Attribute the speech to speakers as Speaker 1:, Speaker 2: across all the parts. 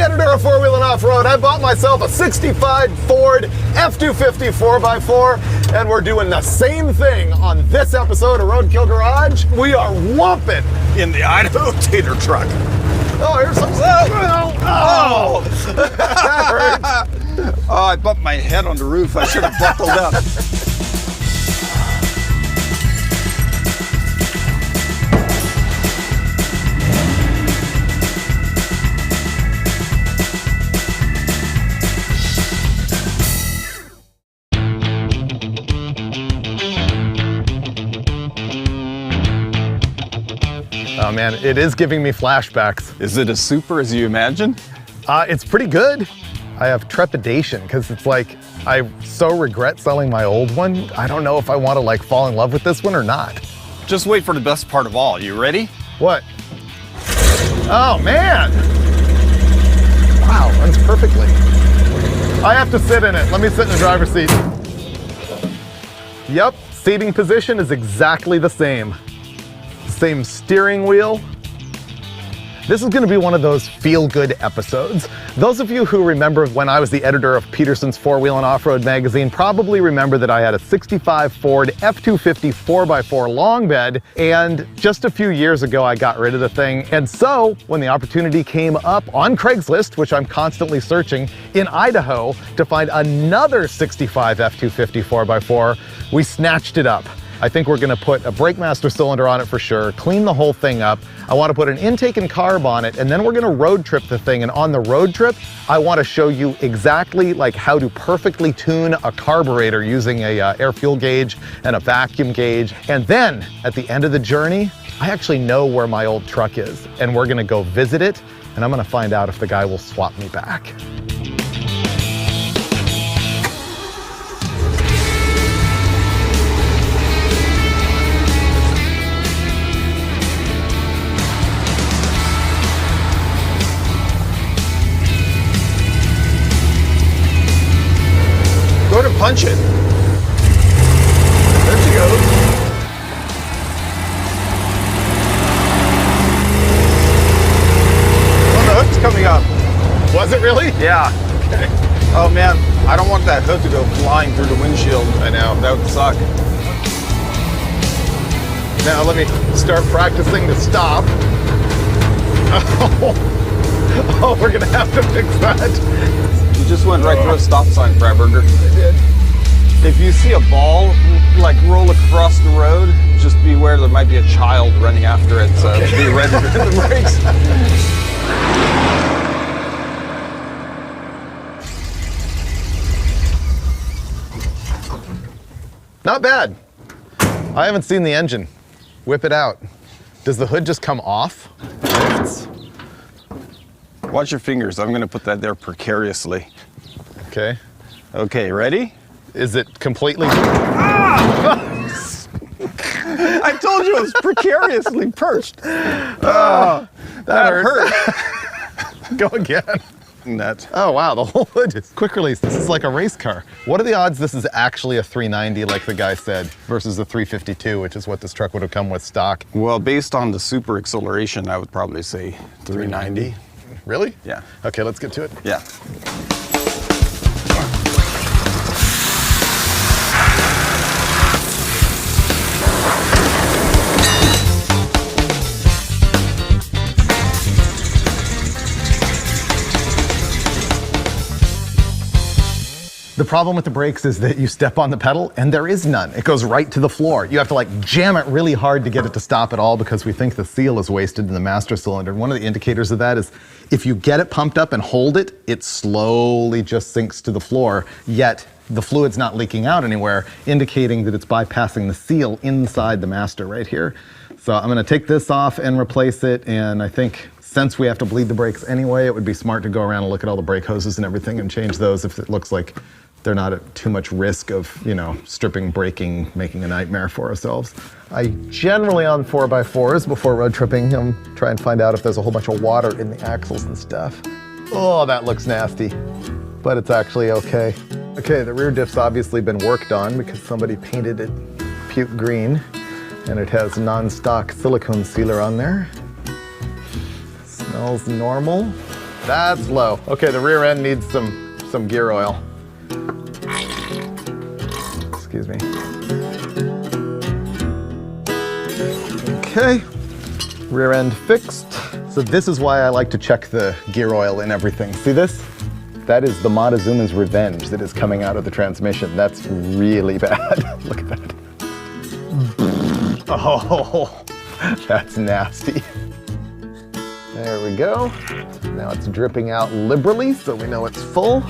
Speaker 1: editor of Four Wheel and Off-Road. I bought myself a 65 Ford F-250 4x4, and we're doing the same thing on this episode of Roadkill Garage. We are whomping in the Idaho Tater truck. Oh, here's some... Oh! That hurt.
Speaker 2: Oh, I bumped my head on the roof. I should have buckled up.
Speaker 1: Oh man, it is giving me flashbacks.
Speaker 2: Is it as super as you imagined?
Speaker 1: It's pretty good. I have trepidation because it's like, I so regret selling my old one. I don't know if I want to like fall in love with this one or not.
Speaker 2: Just wait for the best part of all. You ready?
Speaker 1: What? Oh man! Wow, runs perfectly. I have to sit in it. Let me sit in the driver's seat. Yep, seating position is exactly the same. Same steering wheel. This is going to be one of those feel-good episodes. Those of you who remember when I was the editor of Peterson's Four Wheel and Off-Road magazine probably remember that I had a 65 Ford F-250 4x4 long bed, and just a few years ago I got rid of the thing. And so when the opportunity came up on Craigslist, which I'm constantly searching, in Idaho to find another 65 F-250 4x4, we snatched it up. I think we're gonna put a brake master cylinder on it for sure, clean the whole thing up. I wanna put an intake and carb on it, and then we're gonna road trip the thing. And on the road trip, I wanna show you exactly like how to perfectly tune a carburetor using a air fuel gauge and a vacuum gauge. And then at the end of the journey, I actually know where my old truck is, and we're gonna go visit it, and I'm gonna find out if the guy will swap me back.
Speaker 2: Go to punch it.
Speaker 1: There she goes.
Speaker 2: Oh, the hook's coming up.
Speaker 1: Was it really?
Speaker 2: Yeah.
Speaker 1: Okay.
Speaker 2: Oh man, I don't want that hook to go flying through the windshield.
Speaker 1: I know.
Speaker 2: That would suck.
Speaker 1: Now let me start practicing to stop. Oh, we're gonna have to fix that.
Speaker 2: You just went right through a stop sign, Freiburger.
Speaker 1: I did.
Speaker 2: If you see a ball like roll across the road, just beware there might be a child running after it, so be ready to hit the brakes.
Speaker 1: Not bad. I haven't seen the engine. Whip it out. Does the hood just come off?
Speaker 2: Watch your fingers. I'm going to put that there precariously.
Speaker 1: Okay.
Speaker 2: Okay, ready?
Speaker 1: Is it completely?
Speaker 2: Ah! I told you it was precariously perched.
Speaker 1: That
Speaker 2: hurt.
Speaker 1: Go again.
Speaker 2: That.
Speaker 1: Oh wow, the whole hood is quick release. This is like a race car. What are the odds this is actually a 390 like the guy said versus the 352, which is what this truck would have come with stock?
Speaker 2: Well, based on the super acceleration, I would probably say 390.
Speaker 1: Really?
Speaker 2: Yeah.
Speaker 1: Okay, let's get to it.
Speaker 2: Yeah.
Speaker 1: The problem with the brakes is that you step on the pedal and there is none. It goes right to the floor. You have to like jam it really hard to get it to stop at all because we think the seal is wasted in the master cylinder. One of the indicators of that is if you get it pumped up and hold it, it slowly just sinks to the floor, yet the fluid's not leaking out anywhere, indicating that it's bypassing the seal inside the master right here. So I'm gonna take this off and replace it, and I think since we have to bleed the brakes anyway, it would be smart to go around and look at all the brake hoses and everything and change those if it looks like they're not at too much risk of, you know, stripping, braking, making a nightmare for ourselves. I generally on 4x4s before road tripping, try and find out if there's a whole bunch of water in the axles and stuff. Oh, that looks nasty, but it's actually okay. Okay, the rear diff's obviously been worked on because somebody painted it puke green, and it has non-stock silicone sealer on there. Smells normal. That's low. Okay, the rear end needs some gear oil. Excuse me. Okay, rear end fixed. So this is why I like to check the gear oil and everything. See this? That is the Montezuma's revenge that is coming out of the transmission. That's really bad. Look at that. Oh, that's nasty. There we go. Now it's dripping out liberally, so we know it's full.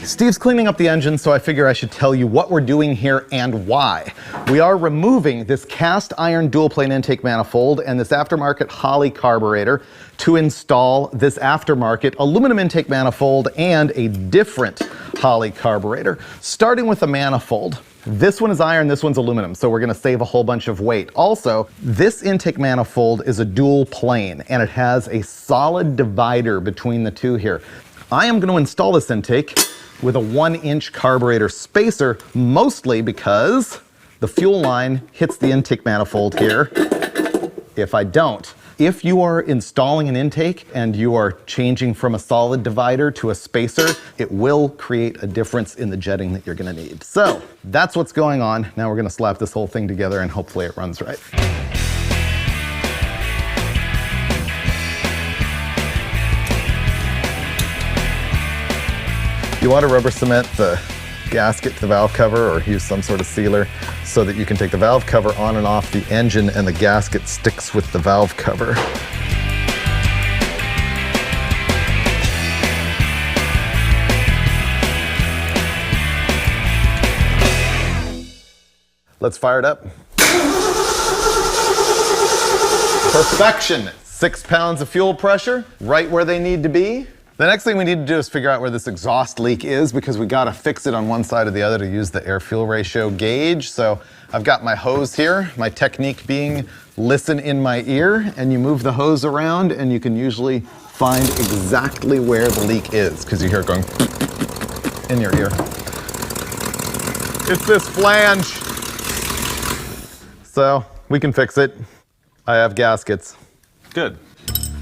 Speaker 1: Steve's cleaning up the engine, so I figure I should tell you what we're doing here and why. We are removing this cast iron dual plane intake manifold and this aftermarket Holley carburetor to install this aftermarket aluminum intake manifold and a different Holley carburetor. Starting with the manifold. This one is iron, this one's aluminum, so we're gonna save a whole bunch of weight. Also, this intake manifold is a dual plane and it has a solid divider between the two here. I am gonna install this intake with a 1-inch carburetor spacer, mostly because the fuel line hits the intake manifold here if I don't. If you are installing an intake and you are changing from a solid divider to a spacer, it will create a difference in the jetting that you're gonna need. So that's what's going on. Now we're gonna slap this whole thing together and hopefully it runs right. You want to rubber cement the gasket to the valve cover or use some sort of sealer so that you can take the valve cover on and off the engine and the gasket sticks with the valve cover. Let's fire it up. Perfection. 6 pounds of fuel pressure, right where they need to be. The next thing we need to do is figure out where this exhaust leak is because we gotta fix it on one side or the other to use the air-fuel ratio gauge. So I've got my hose here, my technique being listen in my ear, and you move the hose around and you can usually find exactly where the leak is because you hear it going in your ear. It's this flange. So we can fix it. I have gaskets.
Speaker 2: Good.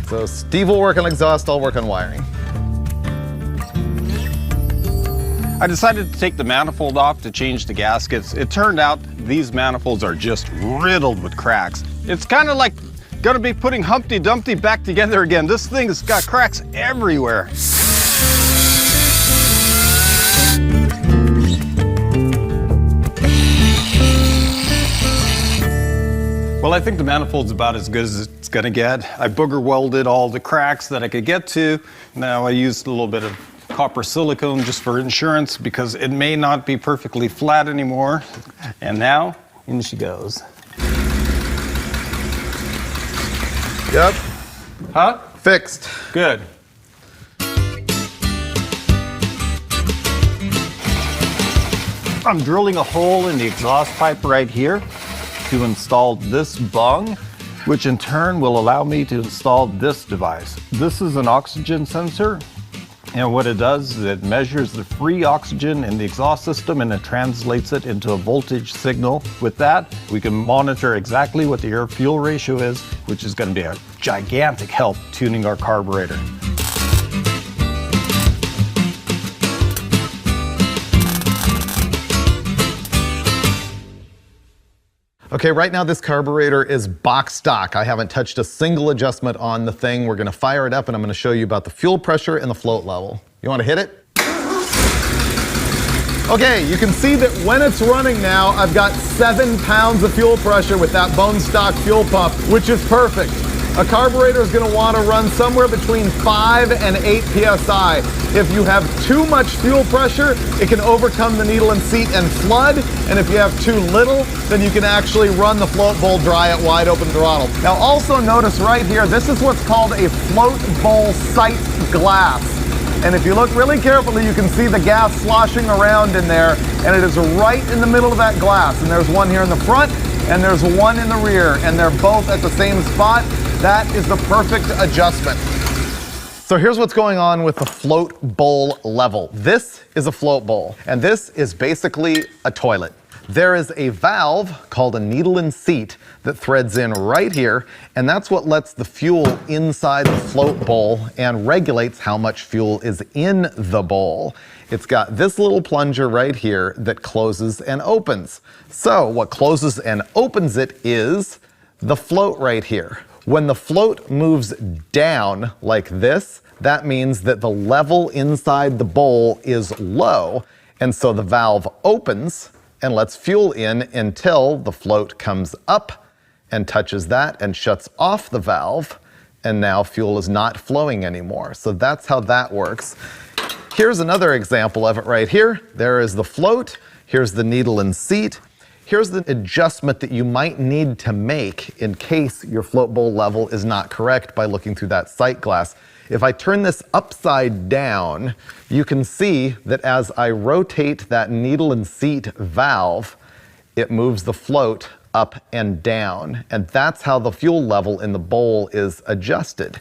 Speaker 1: So Steve will work on exhaust, I'll work on wiring.
Speaker 2: I decided to take the manifold off to change the gaskets. It turned out these manifolds are just riddled with cracks. It's kind of like gonna be putting Humpty Dumpty back together again. This thing has got cracks everywhere. Well, I think the manifold's about as good as it's gonna get. I booger welded all the cracks that I could get to. Now I used a little bit of copper silicone just for insurance because it may not be perfectly flat anymore. And now, in she goes.
Speaker 1: Yep.
Speaker 2: Huh?
Speaker 1: Fixed.
Speaker 2: Good. I'm drilling a hole in the exhaust pipe right here to install this bung, which in turn will allow me to install this device. This is an oxygen sensor, and what it does is it measures the free oxygen in the exhaust system and it translates it into a voltage signal. With that, we can monitor exactly what the air-fuel ratio is, which is going to be a gigantic help tuning our carburetor.
Speaker 1: Okay, right now this carburetor is box stock. I haven't touched a single adjustment on the thing. We're gonna fire it up and I'm gonna show you about the fuel pressure and the float level. You wanna hit it? Okay, you can see that when it's running now, I've got 7 pounds of fuel pressure with that bone stock fuel pump, which is perfect. A carburetor is gonna wanna run somewhere between 5 and 8 PSI. If you have too much fuel pressure, it can overcome the needle and seat and flood. And if you have too little, then you can actually run the float bowl dry at wide open throttle. Now also notice right here, this is what's called a float bowl sight glass. And if you look really carefully, you can see the gas sloshing around in there, and it is right in the middle of that glass. And there's one here in the front, and there's one in the rear, and they're both at the same spot. That is the perfect adjustment. So here's what's going on with the float bowl level. This is a float bowl, and this is basically a toilet. There is a valve called a needle and seat that threads in right here, and that's what lets the fuel inside the float bowl and regulates how much fuel is in the bowl. It's got this little plunger right here that closes and opens. So what closes and opens it is the float right here. When the float moves down like this, that means that the level inside the bowl is low, and so the valve opens and lets fuel in until the float comes up and touches that and shuts off the valve, and now fuel is not flowing anymore. So that's how that works. Here's another example of it right here. There is the float, here's the needle and seat. Here's the adjustment that you might need to make in case your float bowl level is not correct by looking through that sight glass. If I turn this upside down, you can see that as I rotate that needle and seat valve, it moves the float up and down. And that's how the fuel level in the bowl is adjusted.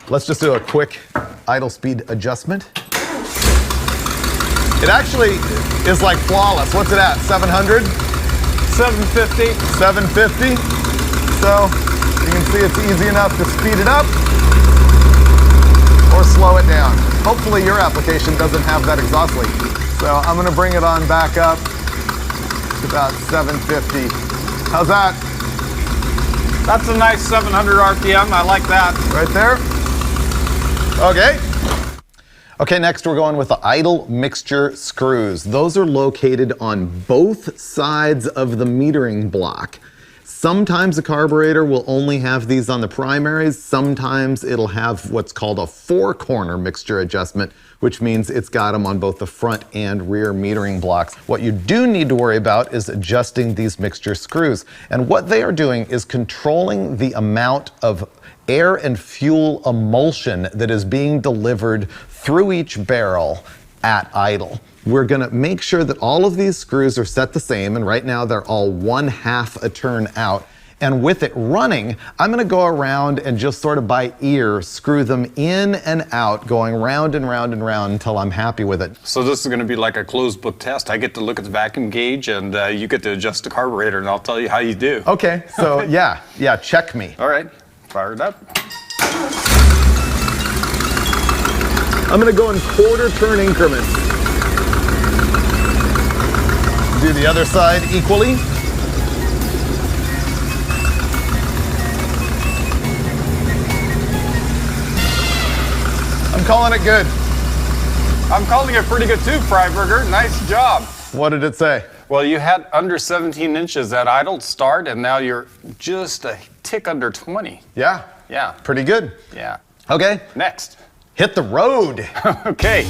Speaker 1: Let's just do a quick idle speed adjustment. It actually is like flawless. What's it at, 700?
Speaker 2: 750.
Speaker 1: 750. So you can see it's easy enough to speed it up or slow it down. Hopefully your application doesn't have that exhaust leak. So I'm gonna bring it on back up to about 750. How's that?
Speaker 2: That's a nice 700 RPM. I like that.
Speaker 1: Right there? Okay. Okay, next we're going with the idle mixture screws. Those are located on both sides of the metering block. Sometimes a carburetor will only have these on the primaries. Sometimes it'll have what's called a four-corner mixture adjustment, which means it's got them on both the front and rear metering blocks. What you do need to worry about is adjusting these mixture screws. And what they are doing is controlling the amount of air and fuel emulsion that is being delivered through each barrel at idle. We're gonna make sure that all of these screws are set the same, and right now they're all 1/2 a turn out. And with it running, I'm gonna go around and just sort of by ear screw them in and out, going round and round and round until I'm happy with it.
Speaker 3: So this is going to be like a closed book test. I get to look at the vacuum gauge and you get to adjust the carburetor and I'll tell you how you do.
Speaker 1: Okay, so yeah, check me.
Speaker 3: All right, fire it up.
Speaker 1: I'm gonna go in quarter turn increments. Do the other side equally. I'm calling it good.
Speaker 3: I'm calling it pretty good too, Freiberger. Nice job.
Speaker 1: What did it say?
Speaker 3: Well, you had under 17 inches at idle start, and now you're just a tick under 20.
Speaker 1: Yeah.
Speaker 3: Yeah.
Speaker 1: Pretty good.
Speaker 3: Yeah.
Speaker 1: Okay.
Speaker 3: Next.
Speaker 1: Hit the road.
Speaker 3: Okay.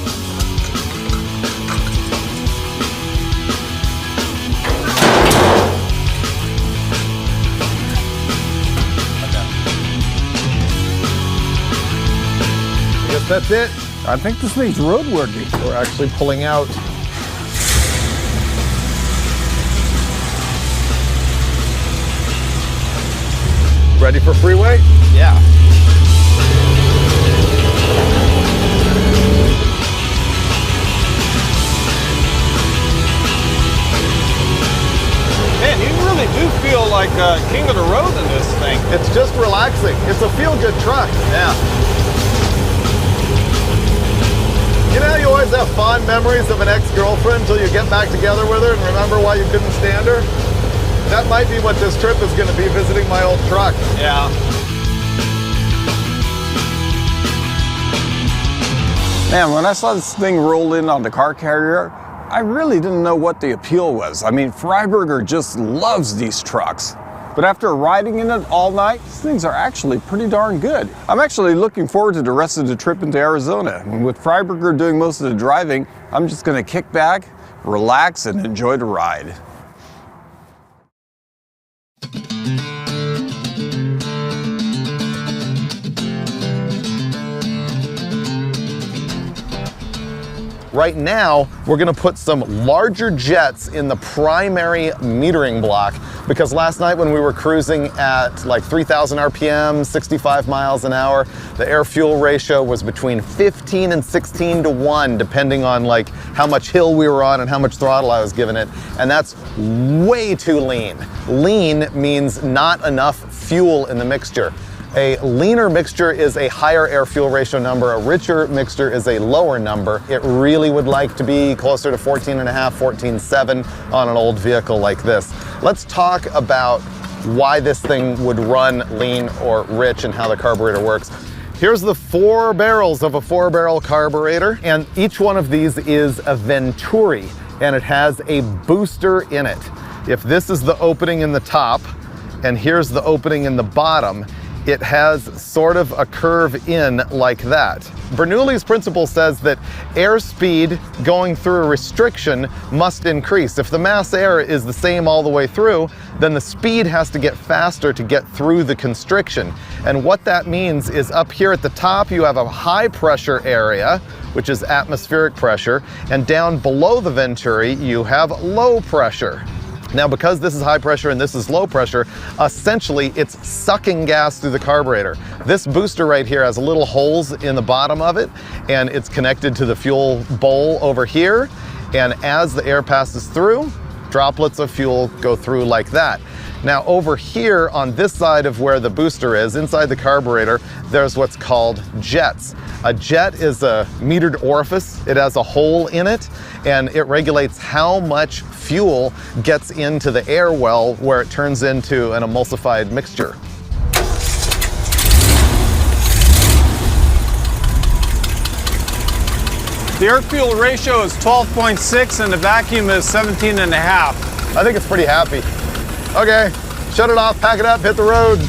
Speaker 1: I guess that's it.
Speaker 2: I think this thing's roadworthy.
Speaker 1: We're actually pulling out. Ready for freeway?
Speaker 3: Yeah. Man, you really do feel like king of the road in this thing.
Speaker 1: It's just relaxing. It's a feel-good truck.
Speaker 3: Yeah.
Speaker 1: You know how you always have fond memories of an ex-girlfriend until you get back together with her and remember why you couldn't stand her? That might be what this trip is going to be, visiting my old truck.
Speaker 3: Yeah. Man, when I saw this thing roll in on the car carrier, I really didn't know what the appeal was. I mean, Freiberger just loves these trucks. But after riding in it all night, these things are actually pretty darn good. I'm actually looking forward to the rest of the trip into Arizona. And with Freiberger doing most of the driving, I'm just gonna kick back, relax, and enjoy the ride.
Speaker 1: Right now, we're gonna put some larger jets in the primary metering block because last night when we were cruising at like 3,000 RPM, 65 miles an hour, the air-fuel ratio was between 15 and 16 to 1, depending on like how much hill we were on and how much throttle I was giving it. And that's way too lean. Lean means not enough fuel in the mixture. A leaner mixture is a higher air-fuel ratio number. A richer mixture is a lower number. It really would like to be closer to 14.5, 14.7 on an old vehicle like this. Let's talk about why this thing would run lean or rich and how the carburetor works. Here's the 4 barrels of a 4-barrel carburetor, and each one of these is a Venturi, and it has a booster in it. If this is the opening in the top, and here's the opening in the bottom, it has sort of a curve in like that. Bernoulli's principle says that airspeed going through a restriction must increase. If the mass air is the same all the way through, then the speed has to get faster to get through the constriction. And what that means is up here at the top, you have a high pressure area, which is atmospheric pressure, and down below the Venturi, you have low pressure. Now, because this is high pressure and this is low pressure, essentially it's sucking gas through the carburetor. This booster right here has little holes in the bottom of it, and it's connected to the fuel bowl over here. And as the air passes through, droplets of fuel go through like that. Now over here on this side of where the booster is, inside the carburetor, there's what's called jets. A jet is a metered orifice. It has a hole in it, and it regulates how much fuel gets into the air well where it turns into an emulsified mixture.
Speaker 3: The air-fuel ratio is 12.6 and the vacuum is 17.5.
Speaker 1: I think it's pretty happy. Okay, shut it off, pack it up, hit the road.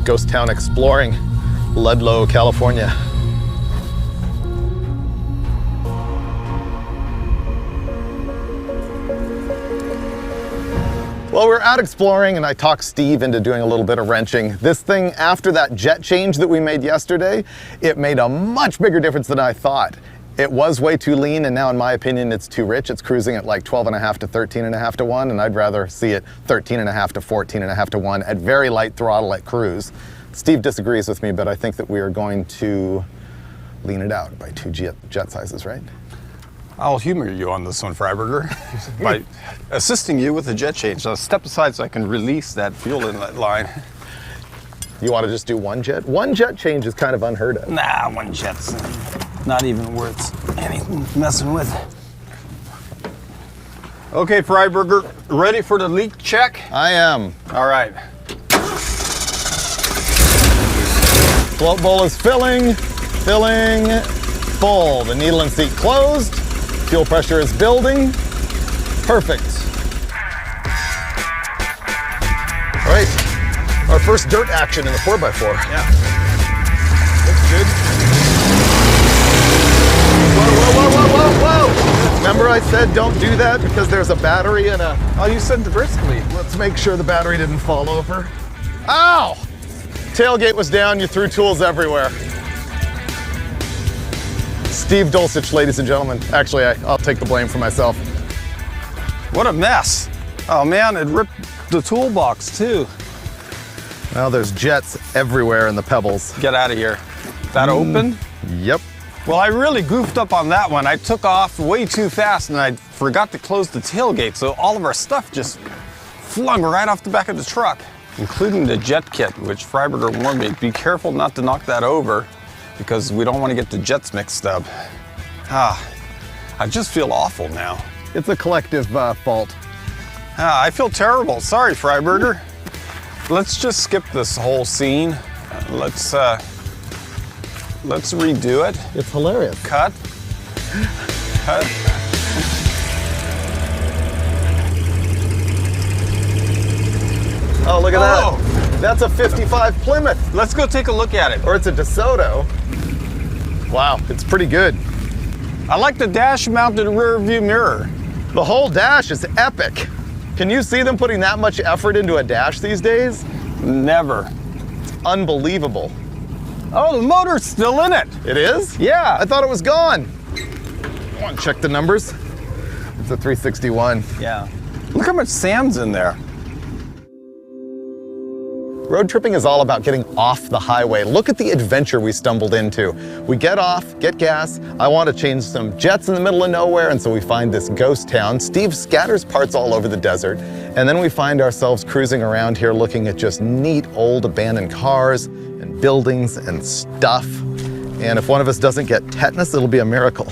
Speaker 1: Ghost town exploring, Ludlow, California. Well, we're out exploring and I talked Steve into doing a little bit of wrenching. This thing, after that jet change that we made yesterday, it made a much bigger difference than I thought. It was way too lean, and now in my opinion, it's too rich. It's cruising at like 12.5 to 13.5 to 1, and I'd rather see it 13.5 to 14.5 to 1 at very light throttle at cruise. Steve disagrees with me, but I think that we are going to lean it out by 2 jet sizes, right?
Speaker 3: I'll humor you on this one, Freiberger, by assisting you with the jet change. So step aside so I can release that fuel inlet line.
Speaker 1: You want to just do 1 jet? 1 jet change is kind of unheard of.
Speaker 3: Nah, 1 jet's not even worth anything messing with. Okay, Freiberger, ready for the leak check?
Speaker 1: I am.
Speaker 3: All right.
Speaker 1: Float bowl is filling, full. The needle and seat closed. Fuel pressure is building. Perfect. All right, our first dirt action in the 4x4.
Speaker 3: Yeah.
Speaker 1: Looks good. Whoa. Remember I said don't do that because there's a battery and a...
Speaker 3: Oh, you said briskly.
Speaker 1: Let's make sure the battery didn't fall over. Ow! Tailgate was down, you threw tools everywhere. Steve Dulcich, ladies and gentlemen. Actually, I'll take the blame for myself.
Speaker 3: What a mess. Oh man, it ripped the toolbox too.
Speaker 1: Well, there's jets everywhere in the pebbles.
Speaker 3: Get out of here. That open?
Speaker 1: Yep.
Speaker 3: Well, I really goofed up on that one. I took off way too fast and I forgot to close the tailgate, so all of our stuff just flung right off the back of the truck, including the jet kit, which Freiberger warned me, be careful not to knock that over because we don't want to get the jets mixed up. I just feel awful now.
Speaker 1: It's a collective fault.
Speaker 3: I feel terrible. Sorry, Freiberger. Let's just skip this whole scene. Let's redo it.
Speaker 1: It's hilarious.
Speaker 3: Cut.
Speaker 1: Oh, look at
Speaker 3: Oh.
Speaker 1: that. That's a 55 Plymouth.
Speaker 3: Let's go take a look at it.
Speaker 1: Or it's a DeSoto. Wow, it's pretty good.
Speaker 3: I like the dash-mounted rear view mirror.
Speaker 1: The whole dash is epic. Can you see them putting that much effort into a dash these days?
Speaker 3: Never.
Speaker 1: Unbelievable.
Speaker 3: Oh, the motor's still in it.
Speaker 1: It is?
Speaker 3: Yeah.
Speaker 1: I thought it was gone. I want to check the numbers. It's a 361.
Speaker 3: Yeah. Look how much sand's in there.
Speaker 1: Road tripping is all about getting off the highway. Look at the adventure we stumbled into. We get off, get gas. I want to change some jets in the middle of nowhere, and so we find this ghost town. Steve scatters parts all over the desert, and then we find ourselves cruising around here looking at just neat old abandoned cars and buildings and stuff. And if one of us doesn't get tetanus, it'll be a miracle.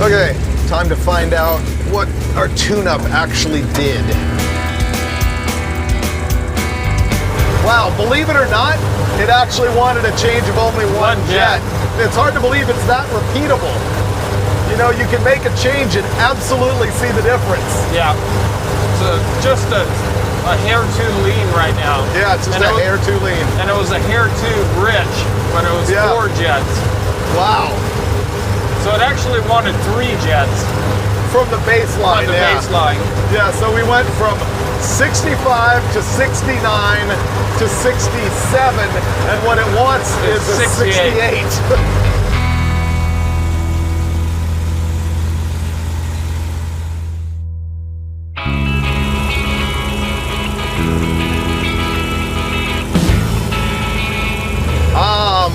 Speaker 1: Okay, time to find out what our tune-up actually did. Wow, believe it or not, it actually wanted a change of only one jet. It's hard to believe it's that repeatable. You know, you can make a change and absolutely see the difference.
Speaker 4: Yeah, it's just a hair too lean right now.
Speaker 1: Yeah, it's just a hair too lean.
Speaker 4: And it was a hair too rich when it was 4 jets.
Speaker 1: Wow.
Speaker 4: So it actually wanted 3 jets.
Speaker 1: From the baseline,
Speaker 4: On the baseline.
Speaker 1: Yeah, so we went from 65 to 69 to 67, and what it wants is a 68.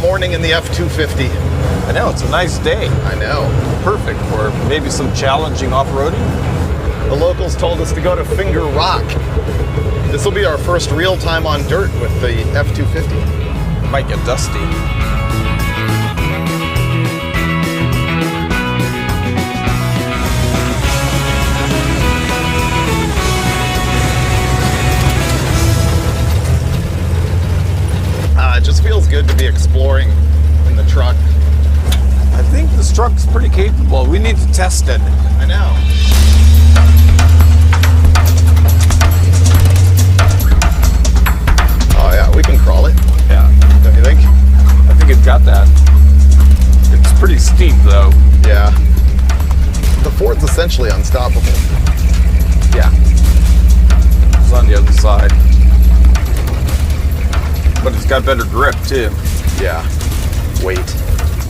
Speaker 1: Morning in the F-250.
Speaker 3: I know, it's a nice day.
Speaker 1: I know.
Speaker 3: Perfect for maybe some challenging off-roading.
Speaker 1: The locals told us to go to Finger Rock. This will be our first real time on dirt with the F-250.
Speaker 3: It might get dusty.
Speaker 1: It just feels good to be exploring in the truck.
Speaker 3: I think this truck's pretty capable. We need to test it.
Speaker 1: I know. Oh yeah, we can crawl it.
Speaker 3: Yeah.
Speaker 1: Don't you think?
Speaker 3: I think it's got that. It's pretty steep though.
Speaker 1: Yeah. The Ford's essentially unstoppable.
Speaker 3: Yeah. It's on the other side. But it's got better grip too.
Speaker 1: Yeah. Weight.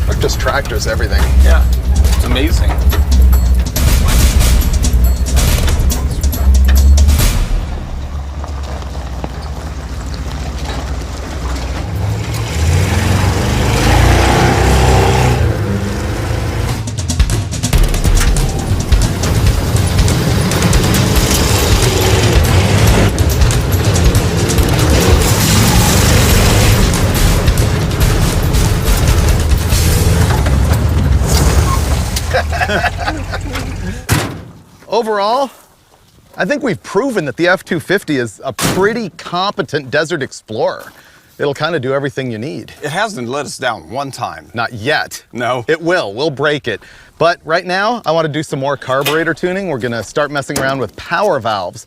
Speaker 1: Like just tractors everything.
Speaker 3: Yeah. It's amazing.
Speaker 1: Overall, I think we've proven that the F-250 is a pretty competent desert explorer. It'll kind of do everything you need.
Speaker 3: It hasn't let us down one time.
Speaker 1: Not yet.
Speaker 3: No.
Speaker 1: It will. We'll break it. But right now, I want to do some more carburetor tuning. We're going to start messing around with power valves.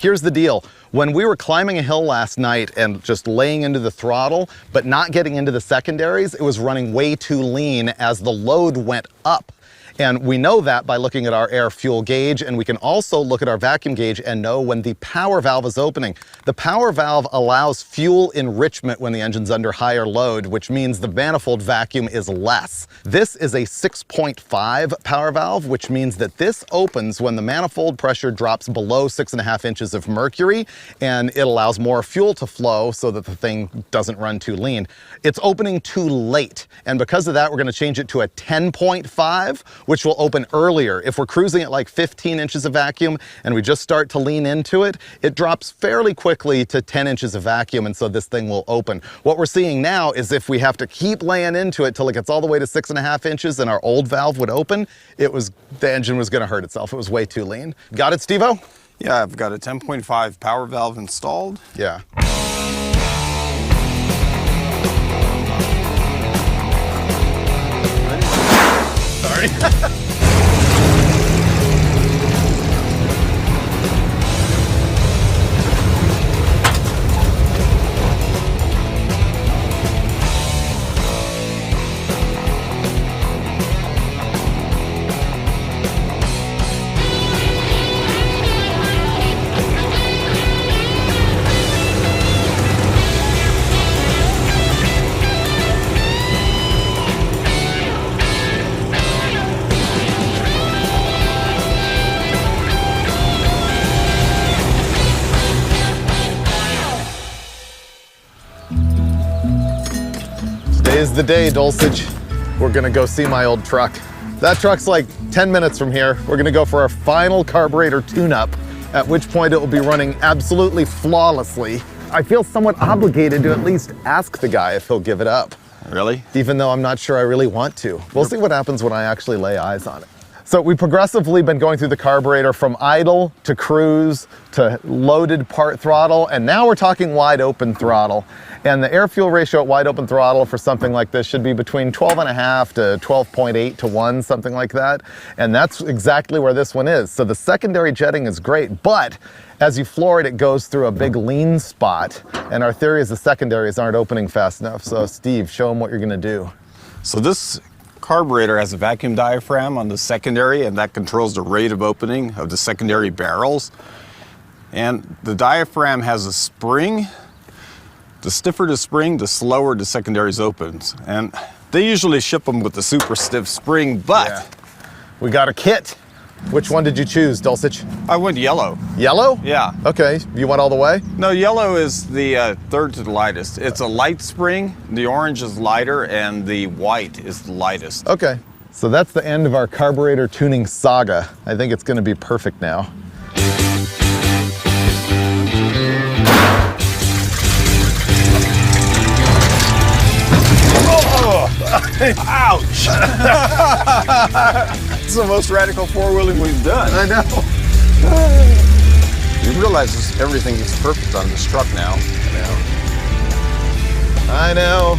Speaker 1: Here's the deal. When we were climbing a hill last night and just laying into the throttle, but not getting into the secondaries, it was running way too lean as the load went up. And we know that by looking at our air fuel gauge, and we can also look at our vacuum gauge and know when the power valve is opening. The power valve allows fuel enrichment when the engine's under higher load, which means the manifold vacuum is less. This is a 6.5 power valve, which means that this opens when the manifold pressure drops below 6.5 inches of mercury, and it allows more fuel to flow so that the thing doesn't run too lean. It's opening too late, and because of that, we're gonna change it to a 10.5, which will open earlier. If we're cruising at like 15 inches of vacuum and we just start to lean into it, it drops fairly quickly to 10 inches of vacuum, and so this thing will open. What we're seeing now is if we have to keep laying into it till it gets all the way to 6.5 inches and our old valve would open, the engine was gonna hurt itself. It was way too lean. Got it, Steve-O?
Speaker 3: Yeah, I've got a 10.5 power valve installed.
Speaker 1: Yeah. Sorry. the day, Dulcich. We're gonna go see my old truck. That truck's like 10 minutes from here. We're gonna go for our final carburetor tune-up, at which point it will be running absolutely flawlessly. I feel somewhat obligated to at least ask the guy if he'll give it up.
Speaker 3: Really?
Speaker 1: Even though I'm not sure I really want to. We'll see what happens when I actually lay eyes on it. So we've progressively been going through the carburetor from idle to cruise to loaded part throttle, and now we're talking wide open throttle. And the air-fuel ratio at wide open throttle for something like this should be between 12.5 to 12.8 to 1, something like that. And that's exactly where this one is. So the secondary jetting is great, but as you floor it, it goes through a big lean spot. And our theory is the secondaries aren't opening fast enough. So Steve, show them what you're gonna do.
Speaker 3: So this carburetor has a vacuum diaphragm on the secondary, and that controls the rate of opening of the secondary barrels. And the diaphragm has a spring. The stiffer the spring, the slower the secondaries opens. And they usually ship them with the super stiff spring, but
Speaker 1: Yeah. We got a kit. Which one did you choose, Dulcich?
Speaker 3: I went yellow.
Speaker 1: Yellow?
Speaker 3: Yeah.
Speaker 1: Okay, you went all the way?
Speaker 3: No, yellow is the third to the lightest. It's a light spring, the orange is lighter, and the white is the lightest.
Speaker 1: Okay. So that's the end of our carburetor tuning saga. I think it's gonna be perfect now.
Speaker 3: Ouch! It's the most radical four-wheeling we've done.
Speaker 1: I know.
Speaker 3: You realize everything is perfect on this truck now.
Speaker 1: I know.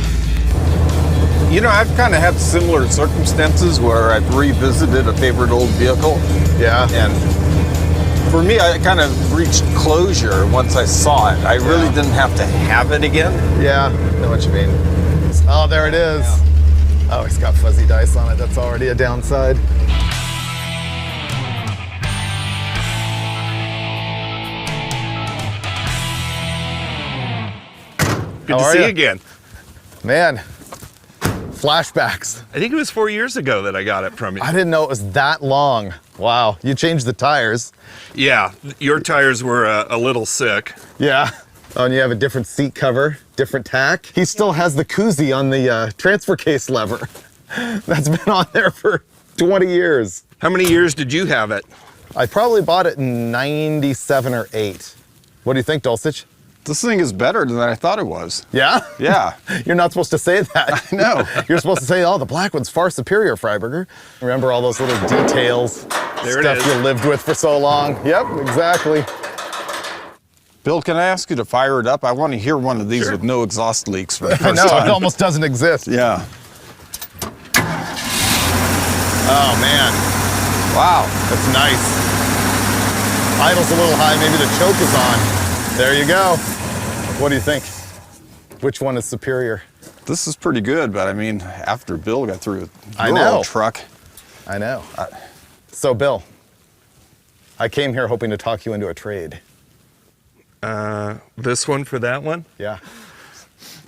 Speaker 3: You know, I've kind of had similar circumstances where I've revisited a favorite old vehicle.
Speaker 1: Yeah.
Speaker 3: And for me, I kind of reached closure once I saw it. I really didn't have to have it again.
Speaker 1: Yeah, I know what you mean. Oh, there it is. Oh, it's got fuzzy dice on it. That's already a downside.
Speaker 5: Good
Speaker 1: How
Speaker 5: to
Speaker 1: are
Speaker 5: see
Speaker 1: ya?
Speaker 5: you again.
Speaker 1: Man, flashbacks.
Speaker 5: I think it was 4 years ago that I got it from you.
Speaker 1: I didn't know it was that long. Wow, you changed the tires.
Speaker 5: Yeah, your tires were a little sick.
Speaker 1: Yeah. Oh, and you have a different seat cover, different tack. He still has the koozie on the transfer case lever. That's been on there for 20 years.
Speaker 5: How many years did you have it?
Speaker 1: I probably bought it in 97 or 8. What do you think, Dulcich?
Speaker 3: This thing is better than I thought it was.
Speaker 1: Yeah?
Speaker 3: Yeah.
Speaker 1: You're not supposed to say that.
Speaker 3: No.
Speaker 1: You're supposed to say, oh, the black one's far superior, Freiberger. Remember all those little details,
Speaker 5: There it
Speaker 1: stuff
Speaker 5: is.
Speaker 1: you lived with for so long. Yep, exactly.
Speaker 3: Bill, can I ask you to fire it up? I want to hear one of these
Speaker 5: Sure.
Speaker 3: with no exhaust leaks for the
Speaker 1: I
Speaker 3: first
Speaker 1: know,
Speaker 3: time.
Speaker 1: it almost doesn't exist.
Speaker 3: Yeah.
Speaker 1: Oh, man.
Speaker 3: Wow.
Speaker 1: That's nice. Idle's a little high, maybe the choke is on. There you go. What do you think? Which one is superior?
Speaker 3: This is pretty good, but I mean, after Bill got through with
Speaker 1: I
Speaker 3: your
Speaker 1: know.
Speaker 3: old truck.
Speaker 1: I know. So, Bill, I came here hoping to talk you into a trade.
Speaker 5: This one for that one?
Speaker 1: Yeah.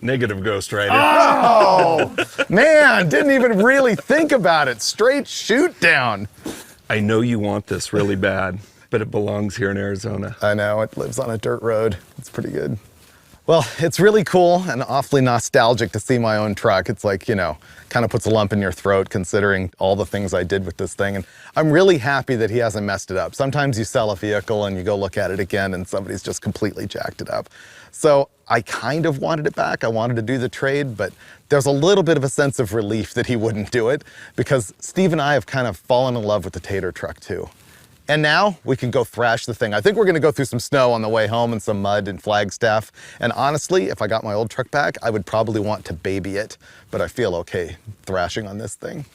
Speaker 5: Negative Ghost Rider.
Speaker 1: Oh, man, didn't even really think about it. Straight shoot down.
Speaker 5: I know you want this really bad, but it belongs here in Arizona.
Speaker 1: I know, it lives on a dirt road. It's pretty good. Well, it's really cool and awfully nostalgic to see my own truck. It's like, you know, kind of puts a lump in your throat considering all the things I did with this thing. And I'm really happy that he hasn't messed it up. Sometimes you sell a vehicle and you go look at it again and somebody's just completely jacked it up. So I kind of wanted it back. I wanted to do the trade, but there's a little bit of a sense of relief that he wouldn't do it because Steve and I have kind of fallen in love with the Tater truck too. And now we can go thrash the thing. I think we're gonna go through some snow on the way home and some mud and Flagstaff. And honestly, if I got my old truck back, I would probably want to baby it, but I feel okay thrashing on this thing.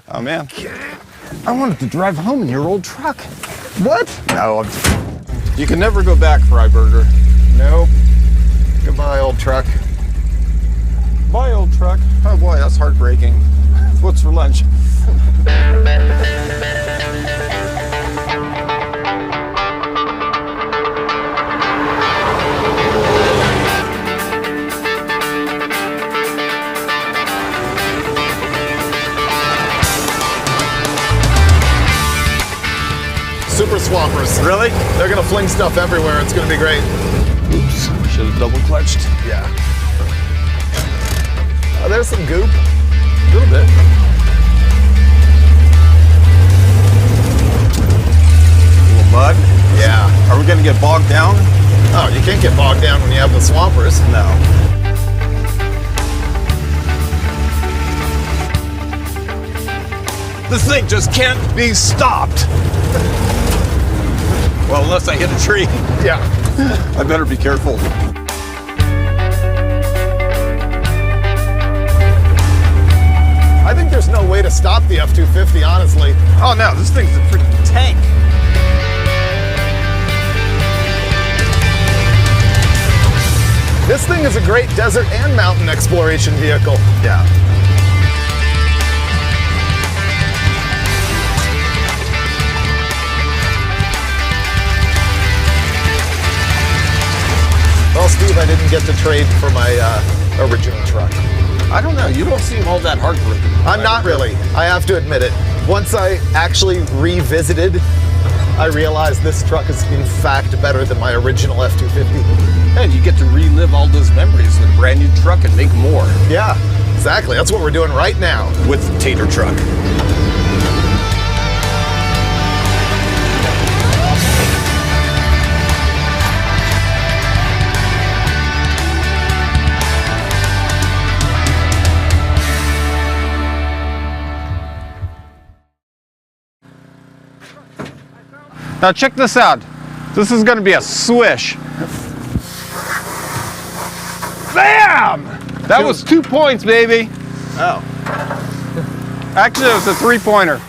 Speaker 3: Oh, man. I wanted to drive home in your old truck.
Speaker 1: What?
Speaker 3: No, you can never go back, Freiberger.
Speaker 1: Nope. Goodbye, old truck.
Speaker 3: Bye, old truck. Oh, boy, that's heartbreaking. What's for lunch?
Speaker 1: Super swappers.
Speaker 3: Really?
Speaker 1: They're gonna fling stuff everywhere. It's gonna be great.
Speaker 3: Oops, should have double clutched.
Speaker 1: Yeah. Oh, there's some goop. A little bit.
Speaker 2: Little mud.
Speaker 1: Yeah.
Speaker 2: Are we gonna get bogged down?
Speaker 1: Oh, you can't get bogged down when you have the swampers.
Speaker 2: No. This thing just can't be stopped. Well, unless I hit a tree.
Speaker 1: Yeah.
Speaker 2: I better be careful.
Speaker 1: I think there's no way to stop the F-250, honestly.
Speaker 2: Oh no, this thing's a freaking tank.
Speaker 1: This thing is a great desert and mountain exploration vehicle.
Speaker 2: Yeah.
Speaker 1: Well, Steve, I didn't get to trade for my original truck.
Speaker 2: I don't know, you don't seem all that heartbroken.
Speaker 1: I'm not really, I have to admit it. Once I actually revisited, I realized this truck is in fact better than my original F-250.
Speaker 2: And you get to relive all those memories in a brand new truck and make more
Speaker 1: Yeah, exactly. That's what we're doing right now.
Speaker 2: with the Tater truck. Now check this out. This is gonna be a swish. Bam! That was 2 points, baby.
Speaker 1: Oh.
Speaker 2: Actually, it was a 3-pointer.